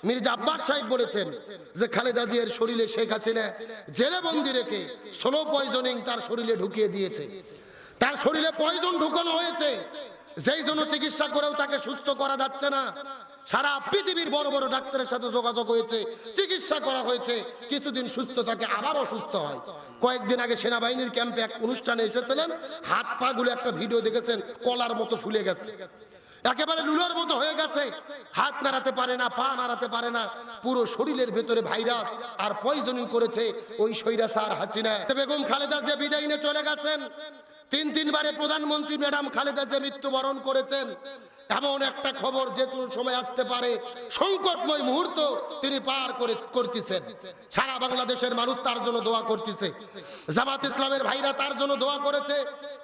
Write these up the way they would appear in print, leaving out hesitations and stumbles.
মির্জা আব্বাস সাহেব বলেছেন যে খালেদা জিয়ার শরীরে শেখ হাসিনা জেলে বন্দি রেখে স্লো পয়জনিং তার শরীরে ঢুকিয়ে দিয়েছে। তার শরীরে পয়জন ঢুকানো হয়েছে, যেই জন্য চিকিৎসা করেও তাকে সুস্থ করা যাচ্ছে না। সারা পৃথিবীর বড় বড় ডাক্তারের সাথে যোগাযোগ হয়েছে, চিকিৎসা করা হয়েছে, কিছুদিন সুস্থ থাকে, আবার অসুস্থ হয়। কয়েকদিন আগে সেনাবাহিনীর ক্যাম্পে এক অনুষ্ঠানে এসেছিলেন, হাত পা গুলো একটা ভিডিও দেখেছেন, কলার মতো ফুলে গেছে, একেবারে লুলার মতো হয়ে গেছে, হাত নাড়াতে পারে না, পা নাড়াতে পারে না, পুরো শরীরের ভেতরে ভাইরাস আর পয়জনিং করেছে ওই স্বৈরাচার হাসিনা। বেগম খালেদা জিয়া বিদায় নিয়ে চলে গেছেন। তিনবারে প্রধানমন্ত্রী ম্যাডাম খালেদা জিয়া মৃত্যুবরণ করেছেন। এমন একটা খবর যে কোনো সময় আসতে পারে, সংকটময় মুহূর্ত তিনি পার করতেছেন। সারা বাংলাদেশের মানুষ তার জন্য দোয়া করতেছে। জামাত ইসলামের ভাইরা তার জন্য দোয়া করেছে,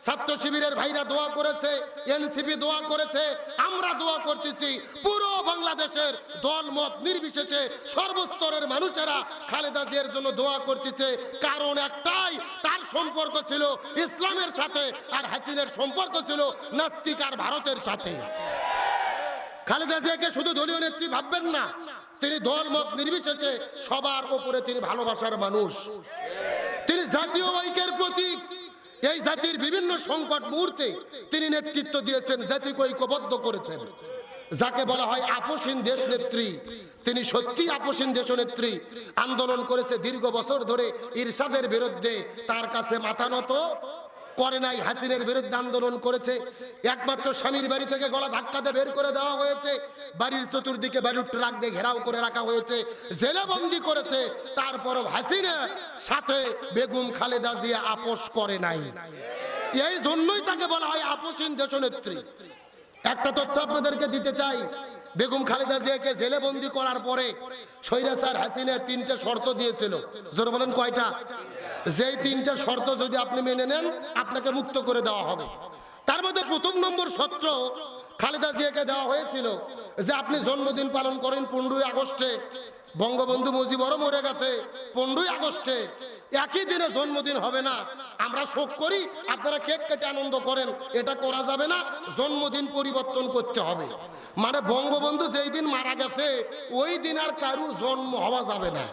ছাত্র শিবিরের ভাইরা দোয়া করেছে, এনসিপি দোয়া করেছে, আমরা দোয়া করতেছি। পুরো বাংলাদেশের দলমত নির্বিশেষে সর্বস্তরের মানুষেরা খালেদা জিয়ার জন্য দোয়া করতেছে। কারণ একটাই, তার সম্পর্ক ছিল ইসলামের সাথে, আর হাসিনার সম্পর্ক ছিল নাস্তিক আর ভারতের সাথে। খালেদা জিয়াকে শুধু দলীয় নেত্রী ভাববেন না, তিনি দল মত নির্বিশেষে সবার উপরে তিনি ভালোবাসার মানুষ, তিনি জাতীয় ঐক্যের প্রতীক। এই জাতির বিভিন্ন সংকট মুহূর্তে তিনি নেতৃত্ব দিয়েছেন, জাতিকে ঐক্যবদ্ধ করেছেন। যাকে বলা হয় আপসহীন দেশ নেত্রী, তিনি সত্যি আপসহীন দেশ নেত্রী। আন্দোলন করেছে দীর্ঘ বছর ধরে ইরশাদের বিরুদ্ধে, তার কাছে মাথা নত করে নাই। হাসিনের বিরুদ্ধে আন্দোলন করেছে, একমাত্র স্বামীর বাড়ি থেকে গলা ধাক্কা দিয়ে বের করে দেওয়া হয়েছে, বাড়ির চতুর্দিকে বালুর ট্রাক দিয়ে ঘেরাও করে রাখা হয়েছে, জেলে বন্দি করেছে। তারপরও হাসিনা সাথে বেগম খালেদা জিয়া আপোষ করে নাই। এই জন্যই তাকে বলা হয় আপসহীন দেশনেত্রী। একটা তথ্য আপনাদেরকে দিতে চাই, বেগম খালেদা জিয়াকে জেলে বন্দি করার পরে স্বৈরাচার হাসিনা 3টে শর্ত দিয়েছিল। জোরে বলেন কয়টা? যেই 3টে শর্ত যদি আপনি মেনে নেন, আপনাকে মুক্ত করে দেওয়া হবে। তার মধ্যে প্রথম নম্বর শর্ত খালেদা জিয়াকে দেওয়া হয়েছিল যে আপনি জন্মদিন পালন করেন 15ই আগস্টে, বঙ্গবন্ধু মুজিবরও মরে গেছে 15ই আগস্টে, একই দিনে জন্মদিন হবে না, আমরা শোক করি, আপনারা কেক কেটে আনন্দ করেন, এটা করা যাবে না, জন্মদিন পরিবর্তন করতে হবে। মানে বঙ্গবন্ধু যেই দিন মারা গেছে ওই দিন আর কারু জন্ম হওয়া যাবে না।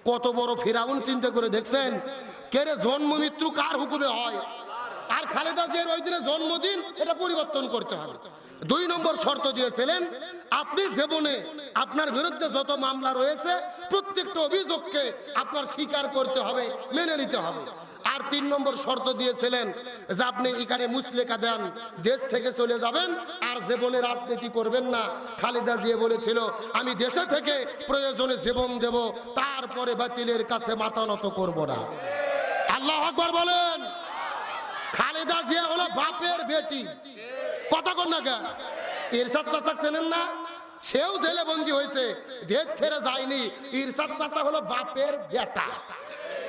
কত বড় ফিরাউন, চিন্তা করে দেখছেন? কে রে, জন্ম মৃত্যু কার হুকুমে হয়? আর খালেদা জিয়ার ওই দিনে জন্মদিন, এটা পরিবর্তন করতে হবে। 2 নম্বর শর্ত দিয়েছিলেন, আপনি জীবনে আপনার বিরুদ্ধে যত মামলা রয়েছে প্রত্যেকটা অভিযোগকে আপনার স্বীকার করতে হবে, মেনে নিতে হবে। আর 3 নম্বর শর্ত দিয়েছিলেন যে আপনি এখানে মুচলেকা দেন, দেশ থেকে চলে যাবেন, আর জীবনে রাজনীতি করবেন না। খালেদা জিয়া বলেছিল আমি দেশে থেকে প্রয়োজনে জীবন দেব, তারপরে বাতিলের কাছে মাথা নত করব না। আল্লাহু আকবার বলেন। খালেদা জিয়া হলো বাপের বেটি, কথা কন না কেন? ইরশাদ চাচা চেনেন না? সেও জেলে বন্দী হয়েছে, দেশ ছেড়ে যায়নি। ইরশাদ চাচা হলো বাপের বেটা।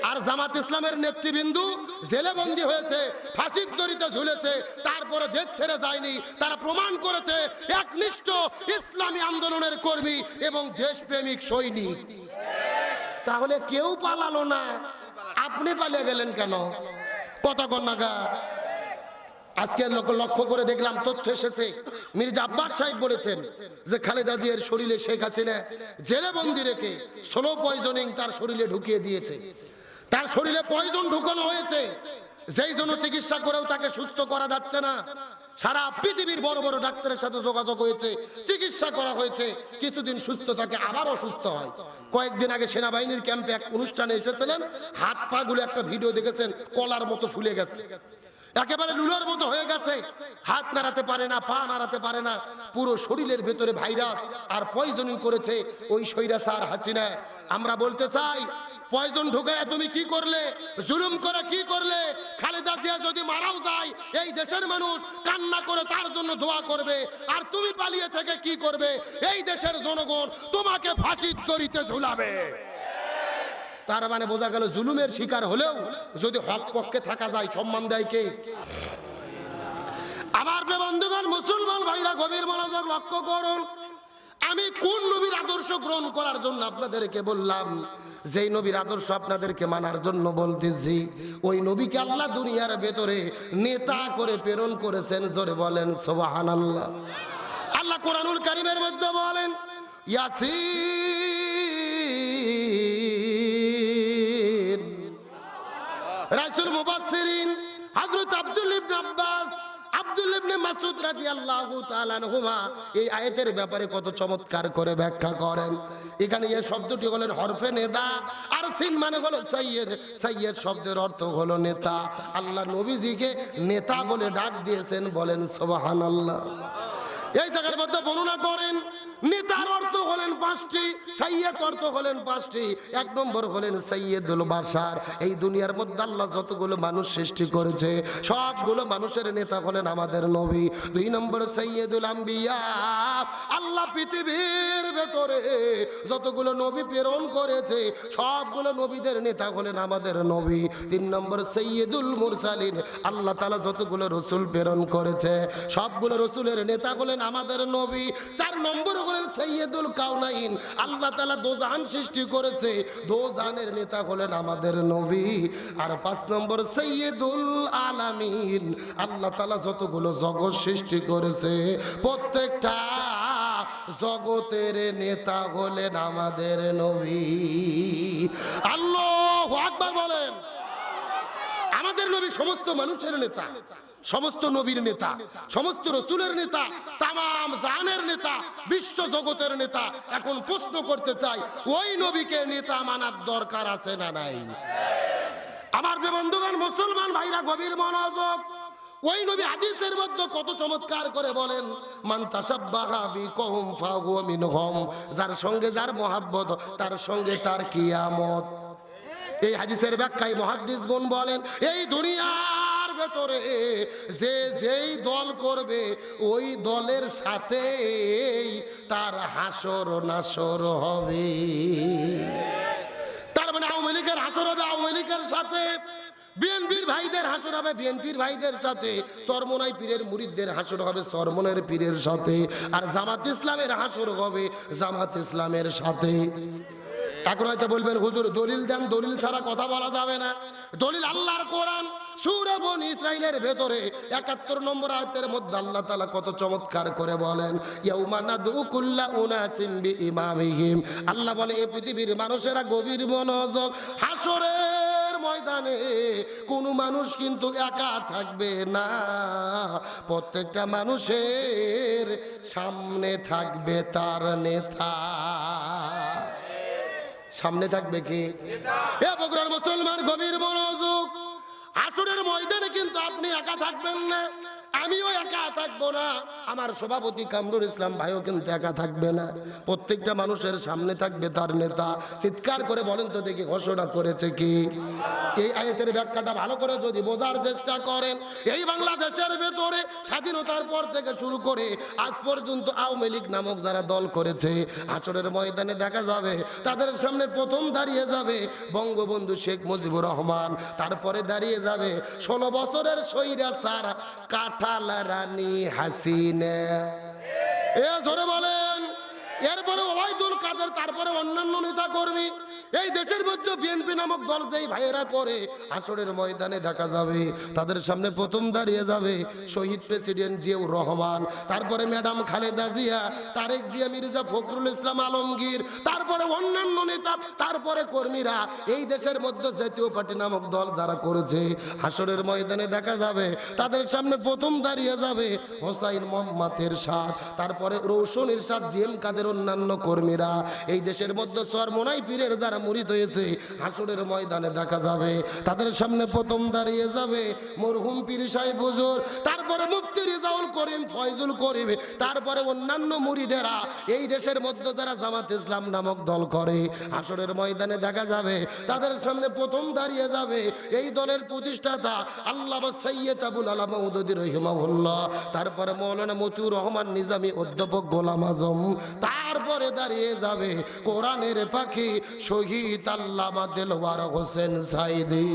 আর জামাত ইসলামের নেতৃবৃন্দু জেলে বন্দী হয়েছে, ফাঁসির দড়িতে ঝুলেছে, তারপরে দেশ ছেড়ে যায়নি। তারা প্রমাণ করেছে একনিষ্ঠ ইসলামী আন্দোলনের কর্মী এবং দেশপ্রেমিক সৈনিক। তাহলে কেউ পালালো না, আপনি পালিয়ে গেলেন কেন? কথা কন না গা? আজকে লক্ষ্য করে দেখলাম তথ্য এসেছে, মির্জা আব্বাস সাহেব বলেছেন যে খালেদা জিয়ার শরীরে শেখ হাসিনা জেলে বন্দি রেখে স্লো পয়জনিং তার শরীরে ঢুকিয়ে দিয়েছে। তার শরীরে পয়জন ঢুকানো হয়েছে, যেই জন্য চিকিৎসা করেও তাকে সুস্থ করা যাচ্ছে না। সারা পৃথিবীর বড় বড় ডাক্তারের সাথে যোগাযোগ হয়েছে, চিকিৎসা করা হয়েছে, কিছুদিন সুস্থ থাকে, আবার অসুস্থ হয়। কয়েকদিন আগে সেনাবাহিনীর ক্যাম্পে এক অনুষ্ঠানে এসেছিলেন, হাত পা গুলো একটা ভিডিও দেখেছেন, কলার মতো ফুলে গেছে, একেবারে লুলার মতো হয়ে গেছে, হাত নাড়াতে পারে না, পা নাড়াতে পারে না, পুরো শরীরের ভেতরে ভাইরাস আর পয়জনিং করেছে ওই স্বৈরাচার হাসিনা। আমরা বলতে চাই, পয়জন ঢুকায় তুমি কি করলে, জুলুম করে কি করলে? খালেদা জিয়া যদি মারাও যায়, এই দেশের মানুষ কান্না করে তার জন্য দোয়া করবে, আর তুমি পালিয়ে থেকে কি করবে? এই দেশের জনগণ তোমাকে ফাঁসির দড়িতে ঝুলাবে। তার মানে বোঝা গেল জুলুমের শিকার হলেও যদি হক পক্ষে থাকা যায়, সম্মান দেয় কে? আমার বন্ধুগণ, মুসলমান ভাইরা গভীর মনোযোগ লক্ষ্য করুন। আমি কোন নবীর আদর্শ গ্রহণ করার জন্য আপনাদেরকে বললাম, যেই নবীর আদর্শ আপনাদেরকে মানার জন্য বলতেছি, ওই নবীকে আল্লাহ দুনিয়ার ভেতরে নেতা করে প্রেরণ করেছেন। জোরে বলেন সুবহানাল্লাহ। আল্লাহ কোরআনুল কারীমের মধ্যে বলেন, ইয়াসিন রাসূল মুফাসসিরিন হযরত আব্দুল্লাহ ইবনে আব্বাস, আব্দুল্লাহ ইবনে মাসউদ রাদিয়াল্লাহু তাআলা আনহুমা এই আয়াতের ব্যাপারে কত চমৎকার করে ব্যাখ্যা করেন। এখানে এই শব্দটি হলেন হরফে নেদা, আর সিন মানে হলো সাইয়্যেদ। সাইয়্যেদ শব্দের অর্থ হলো নেতা। আল্লাহ নবীজিকে নেতা বলে ডাক দিয়েছেন, বলেন সুবহানাল্লাহ। এই জায়গার মধ্যে বর্ণনা করেন নেতার অর্থ হলেন পাঁচটি, সাইয়্যেদ অর্থ হলেন পাঁচটি। এক নম্বর হলেন সাইয়্যেদুল বাশার। এই দুনিয়ার মধ্যে আল্লাহ যতগুলো মানুষ সৃষ্টি করেছে সবগুলো মানুষের নেতা হলেন আমাদের নবী। দুই নম্বর সাইয়্যেদুল আম্বিয়া, আল্লাহ পৃথিবীর ভেতরে যতগুলো নবী প্রেরণ করেছে সবগুলো নবীদের নেতা হলেন আমাদের নবী। তিন নম্বর সাইয়্যেদুল মুরসালিন, আল্লাহ তাআলা যতগুলো রাসূল প্রেরণ করেছে সবগুলো রাসূলের নেতা হলেন আমাদের নবী। চার নম্বর সাইয়্যেদুল কাউনাইন, আল্লাহ তাআলা দোজাহান সৃষ্টি করেছে, দোজাহানের নেতা হলেন আমাদের নবী। আর পাঁচ নম্বর সাইয়্যেদুল আলামিন, আল্লাহ তাআলা যতগুলো জগৎ সৃষ্টি করেছে প্রত্যেকটা জগতের নেতা হলেন আমাদের নবী। আল্লাহু আকবার বলেন। আমাদের নবী সমস্ত মানুষের নেতা, সমস্ত নবীর নেতা, সমস্ত রাসূলের নেতা, তামাম জাহানের নেতা, বিশ্ব জগতের নেতা। এখন প্রশ্ন করতে চাই, ওই নবীকে নেতা মানার দরকার আছে না নাই? আমার বন্ধুগণ, মুসলমান ভাইরা গভীর মনোযোগ। ওই নবী হাদিসের মধ্যে কত চমৎকার করে বলেন, মান তাশাব্বাহা বিকওম ফাহুয়া মিনহুম, যার সঙ্গে যার মহব্বত তার সঙ্গে তার কিয়ামত। এই হাদিসের ব্যাখ্যায় মুহাদ্দিসগণ বলেন, এই দুনিয়ার ভেতরে যে যেই দল করবে ওই দলের সাথে তার হাসর নাসর হবে। তার মানে আওয়ামী লীগের হাসর হবে আওয়ামী লীগের সাথে, বিএনপির ভাইদের হাসর হবে বিএনপির ভাইদের সাথে, চরমনাই পীরের মুরিদদের হাসর হবে চরমনের পীরের সাথে, আর জামাত ইসলামের হাসর হবে জামাত ইসলামের সাথে। এখন হয়তো বলবেন, হুজুর দলিল দেন, দলিল ছাড়া কথা বলা যাবে না। দলিল আল্লাহর কোরআন সূরা বনী ইসরাঈলের ভেতরে ৭১ নম্বর আয়াতের মধ্যে আল্লাহ তাআলা কত চমৎকার করে বলেন, ইয়াউমা নাদউ কুল্লা উনাসিম বিইমামিহিম। আল্লাহ বলে, এই পৃথিবীর মানুষেরা গভীর মনোযোগ, হাসরের ময়দানে কোনো মানুষ কিন্তু একা থাকবে না, প্রত্যেকটা মানুষের সামনে থাকবে তার নেতা। সামনে থাকবে কি? এ বগুড়ার মুসলমান গভীর মনোযোগ। হাসরের ময়দানে কিন্তু আপনি একা থাকবেন না, আমিও একা থাকবো না, আমার সভাপতি কামরুল ইসলাম ভাইও কিন্তু একা থাকবে না। প্রত্যেকটা মানুষের সামনে থাকবে তার নেতা। চিৎকার করে বলেন তো দেখি, ঘোষণা করেছে কি? এই আয়াতের ব্যাখ্যাটা ভালো করে যদি বোঝার চেষ্টা করেন, এই বাংলাদেশের ভেতরে স্বাধীনতার পর থেকে শুরু করে আজ পর্যন্ত আওয়ামী লীগ নামক যারা দল করেছে, হাসরের ময়দানে দেখা যাবে তাদের সামনে প্রথম দাঁড়িয়ে যাবে বঙ্গবন্ধু শেখ মুজিবুর রহমান, তারপরে দাঁড়িয়ে যাবে 16 বছরের স্বৈরাচার কাঁঠাল রানী হাসিনা। এ জোরে বলেন। এরপরে ওবায়দুল কাদের, তারপরে অন্যান্য নেতা কর্মী। এই দেশের মধ্যে বিএনপি নামক দল যেই ভাইয়েরা করে, হাসরের ময়দানে দেখা যাবে তাদের সামনে প্রথম দাঁড়িয়ে যাবে শহীদ প্রেসিডেন্ট জিয়াউর রহমান, তারপরে ম্যাডাম খালেদা জিয়া, তারেক জিয়া, মির্জা ফখরুল ইসলাম আলমগীর, তারপরে অন্যান্য নেতা, তারপরে কর্মীরা। এই দেশের মধ্যে জাতীয় পার্টি নামক দল যারা করেছে, হাসরের ময়দানে দেখা যাবে তাদের সামনে প্রথম দাঁড়িয়ে যাবে হোসাইন মোহাম্মদ এরশাদ, তারপরে রৌশন এরশাদ, জিএম কাদের, অন্যান্য কর্মীরা। এই দেশের মধ্যে চরমনাই পীরের যারা মুরিদ হয়েছে, হাসরের ময়দানে দেখা যাবে তাদের সামনে প্রথম দাঁড়িয়ে যাবে মরহুম পীর সাহেব হুজুর, তারপরে মুফতি রিজাউল করিম, ফয়জুল করিম, তারপরে অন্যান্য মুরিদেরা। এই দেশের মধ্যে যারা জামাত ইসলাম নামক দল করে, হাসরের ময়দানে দেখা যাবে তাদের সামনে প্রথম দাঁড়িয়ে যাবে এই দলের প্রতিষ্ঠাতা আল্লামা সৈয়দ আবুল আলা মওদুদী রাহিমাহুল্লাহ, তারপরে মাওলানা মতিউর রহমান নিজামী, অধ্যাপক গোলাম আজম, তারপরে দাঁড়িয়ে যাবে কোরআনের পাখি শহীদ আল্লামা দেলওয়ার হোসেন সাইদি,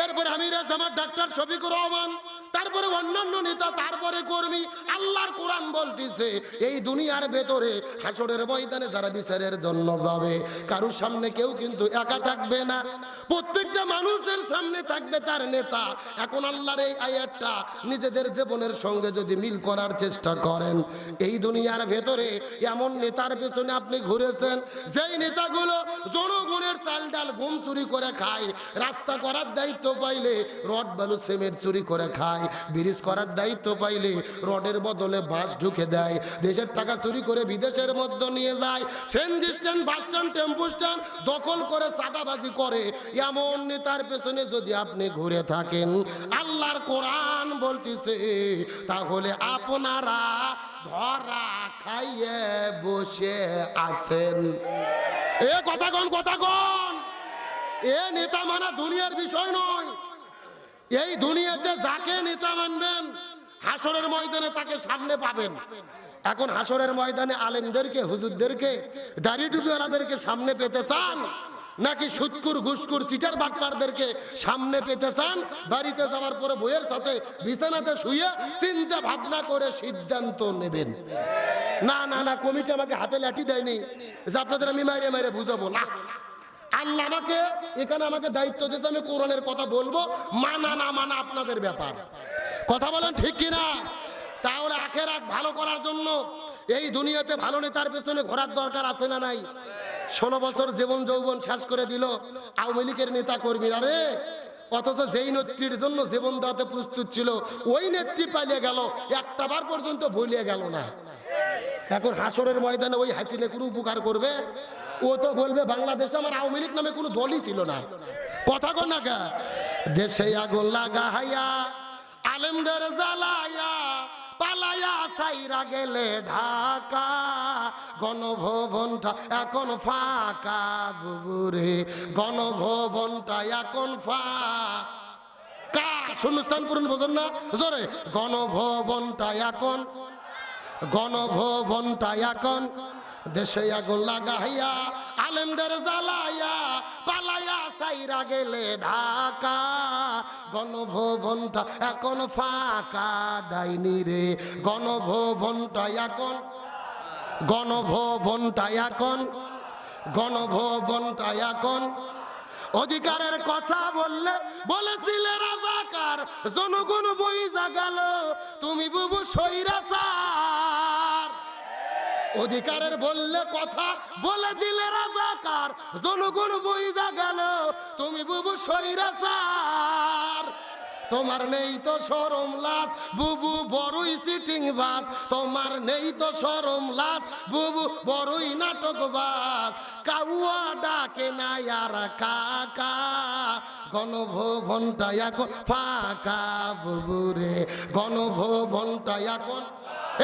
এরপরে আমিরে জামাত ডাক্তার শফিকুর রহমান, তার তারপরে অন্যান্য নেতা, তারপরে কর্মী। আল্লাহর কোরআন বলতেছে এই দুনিয়ার ভেতরে হাসরের ময়দানে যারা বিচারের জন্য যাবে, কারোর সামনে কেউ কিন্তু একা থাকবে না, প্রত্যেকটা মানুষের সামনে থাকবে তার নেতা। এখন আল্লাহর এই আয়াতটা নিজেদের জীবনের সঙ্গে যদি মিল করার চেষ্টা করেন, এই দুনিয়ার ভেতরে এমন নেতার পেছনে আপনি ঘুরেছেন যেই নেতাগুলো জনগণের চাল ডাল গম চুরি করে খায়, রাস্তা করার দায়িত্ব পাইলে রড বালু সিমেন্ট চুরি করে খায়, ব্রিজ করার দায়িত্ব পাইলে রডের বদলে বাস ঢুকে দেয়, দেশের টাকা চুরি করে বিদেশের মধ্যে নিয়ে যায়, CNG stand, bus stand, tempo stand দখল করে চাঁদাবাজি করে, এমন নেতার পেছনে যদি আপনি ঘুরে থাকেন, আল্লাহর কোরআন বলতেছে তাহলে আপনারা ধরা খাইয়ে বসে আছেন। এ কথা কোন কথা কোন? এ নেতা মানা দুনিয়ার বিষয় নয়। এই দুনিয়াতে যাকে নেতা মানবেন হাসরের ময়দানে তাকে সামনে পাবেন। এখন হাসরের ময়দানে আলেমদেরকে, হুজুরদেরকে, দাড়ি টুপিওয়ালাদেরকে সামনে পেতে চান, নাকি সুৎকুর ঘুষকুর চিটার বাটপারদেরকে সামনে পেতে চান? বাড়িতে যাওয়ার পরে বইয়ের সাথে বিছানাতে শুয়ে চিন্তা ভাবনা করে সিদ্ধান্ত নেবেন। না না না, কমিটি আমাকে হাতে লাঠি দেয়নি যে আপনাদের আমি মাইরে মাইরে বুঝাবো না। আল্লাহ আমাকে এখানে আমাকে দায়িত্ব দিয়েছে, আমি কোরআনের কথা বলবো, মানা না মানা আপনাদের ব্যাপার। কথা বলেন ঠিক কিনা? তাহলে আখেরাত ভালো করার জন্য এই দুনিয়াতে ভালো নেতার পেছনে ঘোরার দরকার আছে না নাই? 16 বছর জীবন যৌবন শেষ করে দিল আওয়ামী লীগের নেতা কর্মীরা রে, অথচ যেই নেত্রীর জন্য জীবন দেওয়াতে প্রস্তুত ছিল ওই নেত্রী পালিয়ে গেল, একটা বার পর্যন্ত ভুলিয়ে গেল না। এখন হাসরের ময়দানে ওই হাসিনে কোনো উপকার করবে? ও তো বলবে বাংলাদেশে আমার আওয়ামী লীগ নামে কোনো দলই ছিল না। কথা কন না কা? দেশে আগুন লাগাইয়া আলেমদের জ্বালাইয়া পালাইয়া সাইরা গেলে ঢাকা, গণভবনটা এখন ফাঁকা বুবুরে, গণভবনটা এখন ফাঁকা। শূন্যস্থান পূরণ বোঝেন না জোরে? গণভবনটা এখন, গণভবনটা এখন দেশে আগুন লাগাইয়া আলেমদের জ্বালাইয়া পালাইয়া সাইরা গেলে ঢাকা, গণভবনটা এখন ফাঁকা ডাইনি রে, গণভবনটা এখন, গণভবনটা এখন, গণভবনটা এখন। অধিকারের কথা বললে বলেছিলে রাজাকার, জনগণ বই জাগাল তুমি বুবু সৈরাচার। অধিকারের বললে কথা বলে দিলে রাজাকার, জনগণ বই জাগাল তুমি বুবু সৈরাচার। তোমার নেই তো শরম লাজ বুবু বড়ই সিটিং বাজ, তোমার নেই তো শরম লাজ বুবু বড়ই নাটক বাজ, কাউয়া ডাকে না আর কাকা, গণভবনটা এখন ফাঁকা বুবুরে, গণভবনটা এখন।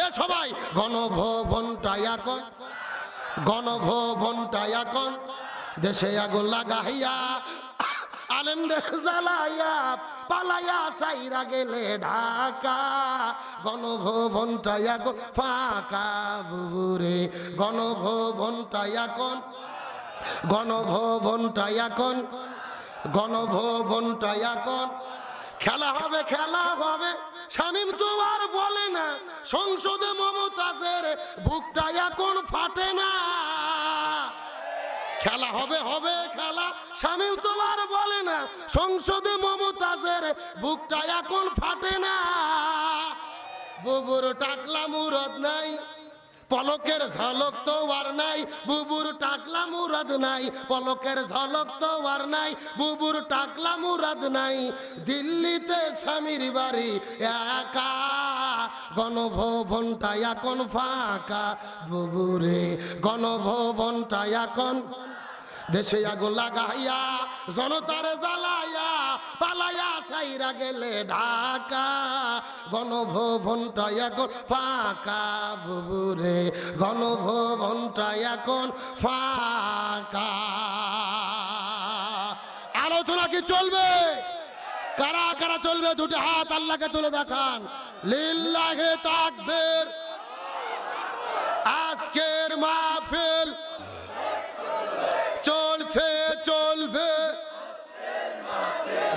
এ সবাই গণভবনটা এখন, গণভবনটা এখন দেশে আগুন লাগাইয়া আলেমদের জ্বালাইয়া পালাইয়া সাইরা গেলে ঢাকা, গণভবনটা এখন ফাঁকা বুবুরে, গণভবনটা এখন, গণভবনটা এখন, গণভবনটা এখন। খেলা হবে, খেলা হবে, শামীম তো আর বলে না, সংসদে মমতাজের বুকটা এখন ফাটে না। খেলা হবে, হবে খেলা, শামীম তো আর বলে না, সংসদে মমতাজের বুকটা এখন ফাটে না। বুবুর টাকলা মুরদ নাই, পলকের ঝলক তো আর নাই, বুবুর টাকলা মুরাদ নাই, পলকের ঝলক তো আর নাই, বুবুর টাকলা মুরাদ নাই, দিল্লিতে স্বামীর বাড়ি একা, গণভবনটা এখন ফাঁকা বুবুরে, গণভবনটা এখন দেশে আগুন লাগাইয়া জনতার জ্বালাইয়া পালাইয়া সাইরা গেলে ঢাকা, গণভবনটা এখন ফাঁকা বুবুরে, গণভবনটা এখন ফাঁকা। আলোচনা কি চলবে? কারা কারা চলবে? দুটি হাত আল্লাহকে তুলে দেখান। লিল্লাহে তাকবীর। আজকের মাহফিল চলছে, চলবে,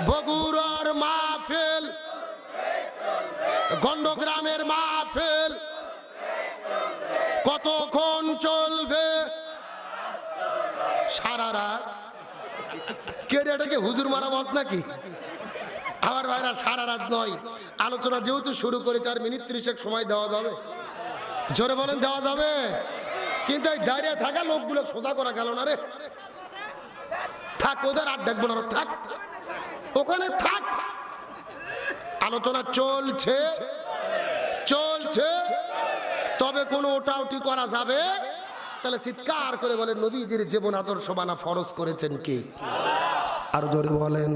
বগুড়ার মাহফিল গন্ডগ্রামের মাহফিল কতক্ষণ চলবে? সারা রাত। কে রে, এটাকে হুজুর মারা বাস নাকি? আমার ভাইরা সারা রাত নয়, আলোচনা যেহেতু শুরু করে 4 মিনিট 30 সময় দেওয়া যাবে। জোরে বলেন দেওয়া যাবে? কিন্তু এই দাঁড়িয়ে থাকা লোকগুলো সোজা করা গেল না রে। থাক, ওদের আর ডাকবো না, থাক ওখানে থাক। আলোচনা চলছে চলছে, তবে কোনো ওটাউটি করা যাবে? তাহলে চিৎকার করে বলেন নবীজির জীবন আদর্শ বানা ফরজ করেছেন কে? আর জোরে বলেন।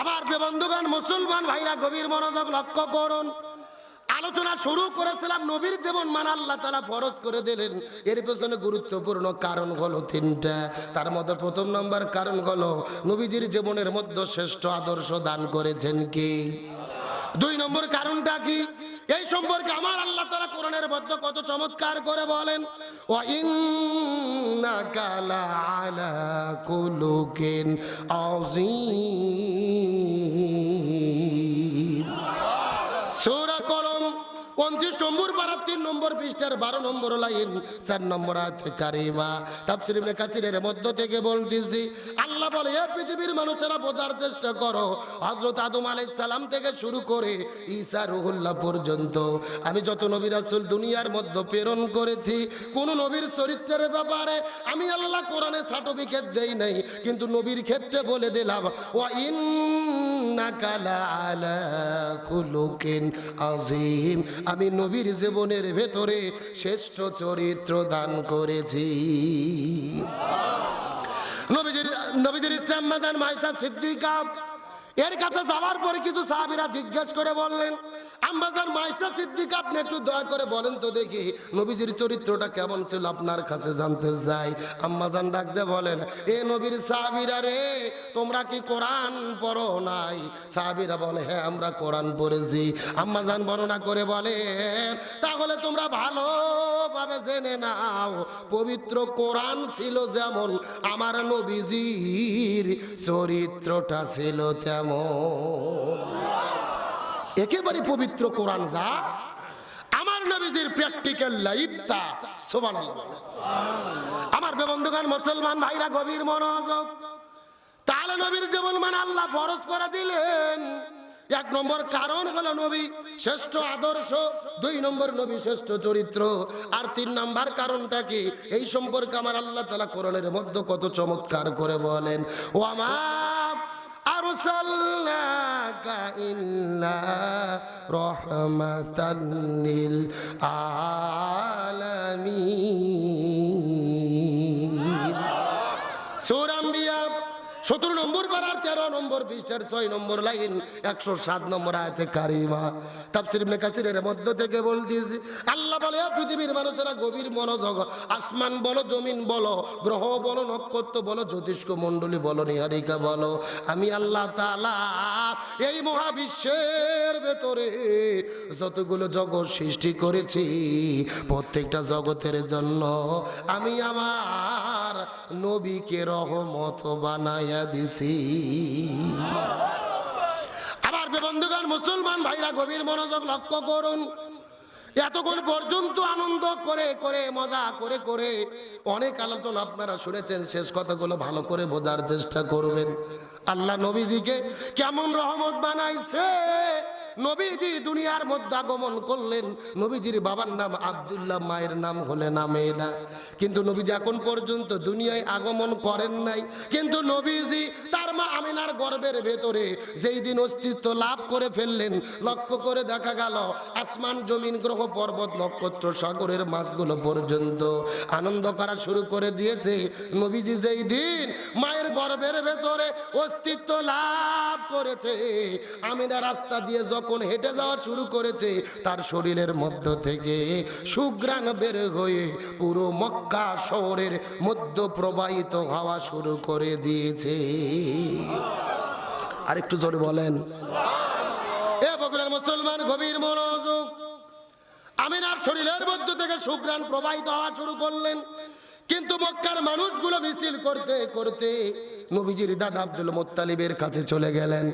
আমার বন্ধুগণ, মুসলমান ভাইরা গভীর মনোযোগ লক্ষ্য করুন। আলোচনা শুরু করেছিলাম নবীর জীবন মানা আল্লাহ তাআলা ফরজ করে দিলেন। এর পেছনে গুরুত্বপূর্ণ কারণ হলো 3টা। তার মধ্যে প্রথম নম্বর কারণ হলো নবীজির জীবনের মধ্যে শ্রেষ্ঠ আদর্শ দান করেছেন কে? 2 নম্বর কারণটা কি? এই সম্পর্কে আমার আল্লাহ তাআলা কোরআনের মধ্যে কত চমৎকার করে বলেন, ওয়া ইন্নাকা লাআলা কুলুকিন আযীম। সূরা কলম 29 নম্বর পারা 3 নম্বর পৃষ্ঠার 12 নম্বর লাইন 4 নম্বর আয়াতে কারিমা। তাফসীর ইবনে কাসিরের মধ্য থেকে বলতেছি, আল্লাহ বলে, এ পৃথিবীর মানুষেরা বোঝার চেষ্টা করো, হযরত আদম আলাইহিস সালাম থেকে শুরু করে ঈসা রূহুল্লাহ পর্যন্ত আমি যত নবী রাসূল দুনিয়ার মধ্যে প্রেরণ করেছি, কোন নবীর চরিত্রের ব্যাপারে আমি আল্লাহ কোরআনে সার্টিফিকেট দেই নাই, কিন্তু নবীর ক্ষেত্রে বলে দিলাম, ওয়া ইন্নাকা লাআলা খুলুকিন আযীম। আমি নবীর জীবনের ভেতরে শ্রেষ্ঠ চরিত্র দান করেছি। নবীজির ইসলাম মাজান মায়েশা সিদ্দিকা এর কাছে যাওয়ার পরে কিছু সাহাবীরা জিজ্ঞেস করে বললেন, আম্মাজান মায়েশা সিদ্দিকা, আপনি একটু দয়া করে বলেন তো দেখি নবীজির চরিত্রটা কেমন ছিল, আপনার কাছে জানতে চাই। আম্মাজান ডাক দিয়ে বলেন, এ নবীর সাহাবীরা রে, তোমরা কি কোরআন পড়ো নাই? সাহাবীরা বলে, হ্যাঁ আমরা কোরআন পড়েছি। আম্মাজান বর্ণনা করে বলেন, তাহলে তোমরা ভালোভাবে জেনে নাও, পবিত্র কোরআন ছিল যেমন, আমার নবীজির চরিত্রটা ছিল তেমন। একেবারে পবিত্র কোরআন যা, আমার নবীজির প্র্যাকটিক্যাল লাইফটা। সুবহানাল্লাহ। আমার বন্ধুগণ, মুসলমান ভাইরা গভীর মনোযোগ। তাহলে নবীর জীবন মানে আল্লাহ ফরজ করে দিলেন। 1 নম্বর কারণ হলো নবী শ্রেষ্ঠ আদর্শ, 2 নম্বর নবী শ্রেষ্ঠ চরিত্র, আর 3 নম্বর কারণটা কি? এই সম্পর্কে আমার আল্লাহ তাআলা কোরআনের মধ্যে কত চমৎকার করে বলেন, ওয়া মা আরসালনাকা ইল্লা রাহমাতাল লিল আলামিন। সূরা আম্বিয়া 17 নম্বর পারার 13 নম্বর পৃষ্ঠার 6 নম্বর লাইন 107 নম্বর আয়াতে কারিমা। তাফসীর ইবনে কাসিরের মধ্য থেকে বলতেছি, আল্লাহ বলে, পৃথিবীর মানুষেরা গভীর মনোযোগ। আসমান বলো, জমিন বলো, গ্রহ বলো, নক্ষত্র বলো, জ্যোতিষ্ক মণ্ডলী বলো, নিহারিকা বলো, আমি আল্লাহ তাআলা এই মহাবিশ্বের ভেতরে যতগুলো জগৎ সৃষ্টি করেছি, প্রত্যেকটা জগতের জন্য আমি আমার নবীকে রহমত বানাই দিছি। আমার বন্ধুগণ, মুসলমান ভাইরা গভীর মনোযোগ লক্ষ্য করুন। এতক্ষণ পর্যন্ত আনন্দ করে করে মজা করে করে অনেক আলোচনা আপনারা শুনেছেন, শেষ কথাগুলো ভালো করে বোঝার চেষ্টা করবেন। আল্লাহ নবীজিকে কেমন রহমত বানাইছে। নবীজি দুনিয়ার মধ্যে আগমন করলেন, নবীজির বাবার নাম আব্দুল্লাহ, মায়ের নাম হলে নামেনা, কিন্তু নবীজি এখন পর্যন্ত দুনিয়ায় আগমন করেন নাই। কিন্তু নবীজি তার মা আমিনার গর্ভের ভেতরে যেই দিন অস্তিত্ব লাভ করে ফেললেন, লক্ষ্য করে দেখা গেল আসমান জমিন গ্রহ পর্বত নক্ষত্র সাগরের মাছগুলো পর্যন্ত আনন্দ করা শুরু করে দিয়েছে। নবীজি যেই দিন মায়ের গর্ভের ভেতরে অস্তিত্ব লাভ করেছে, আমিনা রাস্তা দিয়ে যখন হেঁটে যাওয়া শুরু করেছে, তার শরীরের মধ্য থেকে সুঘ্রাণ বের হয়ে পুরো মক্কা শহরের মধ্য প্রবাহিত হওয়া শুরু করে দিয়েছে। আরেকটু জোরে বলেন। এ বগুড়ার মুসলমান গভীর মনোযোগ। আমিনার শরীরের মধ্য থেকে সুঘ্রাণ প্রবাহিত হওয়া শুরু করলেন, কিন্তু মক্কার মানুষগুলো মিছিল করতে করতে নবীজির দাদা আব্দুল মুত্তালিবের কাছে চলে গেলেন।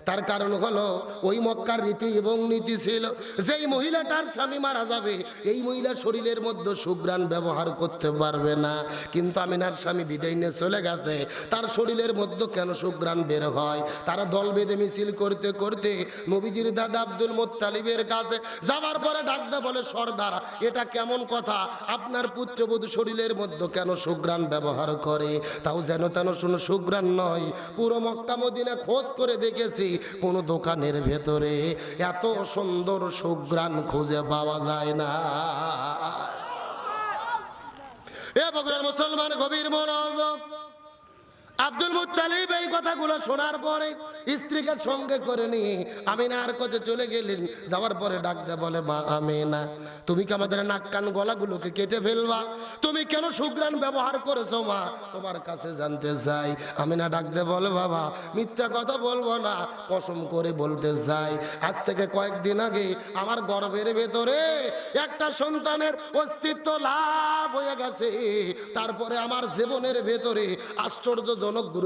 তার কারণ হলো ওই মক্কার রীতি এবং নীতি ছিল, যেই মহিলাটার স্বামী মারা যাবে এই মহিলার শরীরের মধ্যে সুঘ্রাণ ব্যবহার করতে পারবে না। কিন্তু আমিনার স্বামী বিদায় নিয়ে চলে গেছে, তার শরীরের মধ্যে কেন সুঘ্রাণ বের হয়? তারা দল বেঁধে মিছিল করতে করতে নবীজির দাদা আব্দুল মুত্তালিবের কাছে যাওয়ার পরে ডাকতে বলে, সর্দার এটা কেমন কথা, আপনার পুত্রবধূ শরীরের মধ্যে কেন সুঘ্রাণ ব্যবহার করে? তাও যেন তেন শুনো সুঘ্রাণ নয়, পুরো মক্কা মদিনা খোঁজ করে দেখেছি কোন দোকানের ভেতরে এত সুন্দর সুঘ্রাণ খুঁজে পাওয়া যায় না। এ বগুড়ার মুসলমান গভীর মনোযোগ। আব্দুল মুত্তালিব এই কথাগুলো শোনার পরে স্ত্রীকে সঙ্গে করে নিয়ে আমিনার কাছে চলে গেলেন। যাওয়ার পরে ডাকতে বলে, মা আমিনা, তুমি কি আমাদের নাক কান গলাগুলোকে কেটে ফেলবা? তুমি কেন সুঘ্রাণ ব্যবহার করেছো মা? তোমার কাছে জানতে চাই। আমিনা ডাকতে বলে, বাবা মিথ্যা কথা বলবো না, কসম করে বলতে চাই, আজ থেকে কয়েকদিন আগে আমার গর্ভের ভেতরে একটা সন্তানের অস্তিত্ব লাভ হয়ে গেছে। তারপরে আমার জীবনের ভেতরে আশ্চর্যজনক